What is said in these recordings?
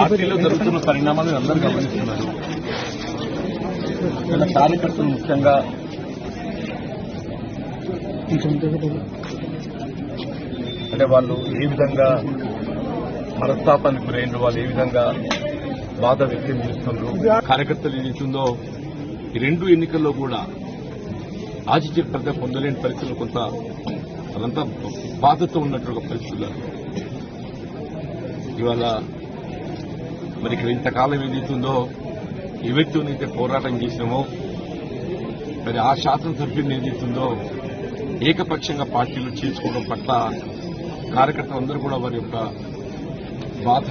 పార్టీలో జరుగుతున్న పరిణామాలను అందరూ గమనిస్తున్నారు. ఇలా కార్యకర్తలు ముఖ్యంగా అంటే వాళ్ళు ఏ విధంగా మనస్తాపానికి గురైన వాళ్ళు ఏ విధంగా బాధ వ్యక్తం చేస్తున్నారు. కార్యకర్తలు ఏదైతుందో ఈ రెండు ఎన్నికల్లో కూడా ఆశించిన పొందలేని పరిస్థితులు కొంత అదంతా బాధతో ఉన్నటువంటి పరిస్థితులు. ఇవాళ మరి ఇక్కడ ఇంతకాలం ఏదైతుందో ఏ వ్యక్తినైతే పోరాటం చేసినామో మరి ఆ శాసనసభ్యుని ఏదైతుందో ఏకపక్షంగా పార్టీలు చేసుకోవడం పట్ల కార్యకర్తలందరూ కూడా వారి యొక్క బాధ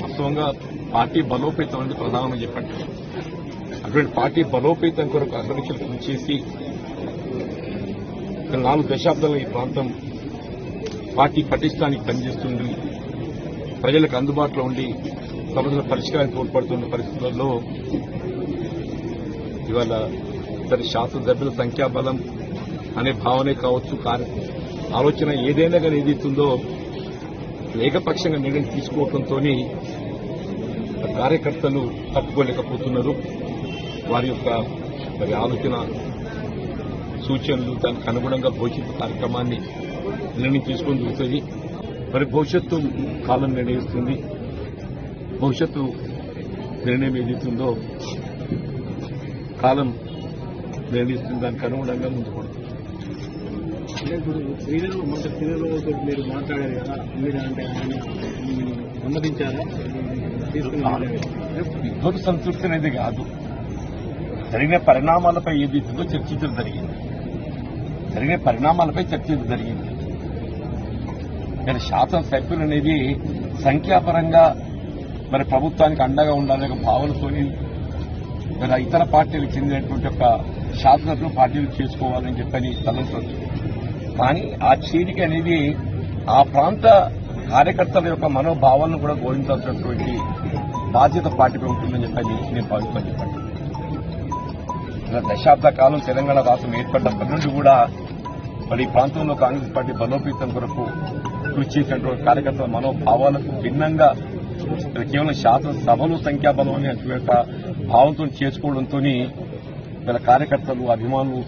వాస్తవంగా పార్టీ బలోపేతం అనేది ప్రధానంగా చెప్పండి. అటువంటి పార్టీ బలోపేతం కొరకు అగ్రనిక్షలు కృషి చేసి 4 దశాబ్దాల ఈ ప్రాంతం పార్టీ పటిష్టానికి పనిచేస్తుంది, ప్రజలకు అందుబాటులో ఉండి సమస్యల పరిష్కారానికి తోడ్పడుతున్న పరిస్థితుల్లో ఇవాళ శాసనసభ్యుల సంఖ్యాబలం అనే భావనే కావచ్చు, ఆలోచన ఏదైనా కానీ ఏదైతుందో ఏకపక్షంగా నిర్ణయం తీసుకోవడంతో కార్యకర్తలు తప్పుకోలేకపోతున్నారు. వారి యొక్క మరి ఆలోచన సూచనలు దానికి అనుగుణంగా భవిష్యత్తు కార్యక్రమాన్ని నిర్ణయం తీసుకొని చూస్తుంది. మరి భవిష్యత్తు కాలం నిర్ణయిస్తుంది. భవిష్యత్తు నిర్ణయం ఏదైతుందో కాలం నిర్ణయిస్తుంది, దానికి అనుగుణంగా ముందుకు శ్రీధర్ మీరు మాట్లాడారు కదా, మీరు అంటే ఆయన సమ్మతించారా? విద్వత్ సంతృప్తి అనేది కాదు, జరిగిన పరిణామాలపై ఏదైతుందో చర్చించడం జరిగింది. జరిగిన పరిణామాలపై చర్చించడం జరిగింది. మరి శాసనసభ్యులు అనేది సంఖ్యాపరంగా మరి ప్రభుత్వానికి అండగా ఉండాలనే భావనతోని మరి ఇతర పార్టీలకు చెందినటువంటి ఒక శాసనసభ్యులు పార్టీలు చేసుకోవాలని చెప్పని తలంచవచ్చు. కానీ ఆ చేరిక అనేది ఆ ప్రాంత కార్యకర్తల యొక్క మనోభావాలను కూడా గౌరవించాల్సినటువంటి బాధ్యత పార్టీపై ఉంటుందని చెప్పని నేను భావిస్తాను. చెప్పండి, దశాబ్ద కాలం తెలంగాణ రాష్ట్రం ఏర్పడ్డప్పటి నుండి కూడా మరి ఈ ప్రాంతంలో కాంగ్రెస్ పార్టీ బలోపేతం కొరకు కృషి చేసినటువంటి కార్యకర్తల మనోభావాలకు భిన్నంగా కేవలం శాసనసభలు సంఖ్యాబలం అనే యొక్క భావంతో చేసుకోవడంతో వీళ్ళ కార్యకర్తలు అభిమానులు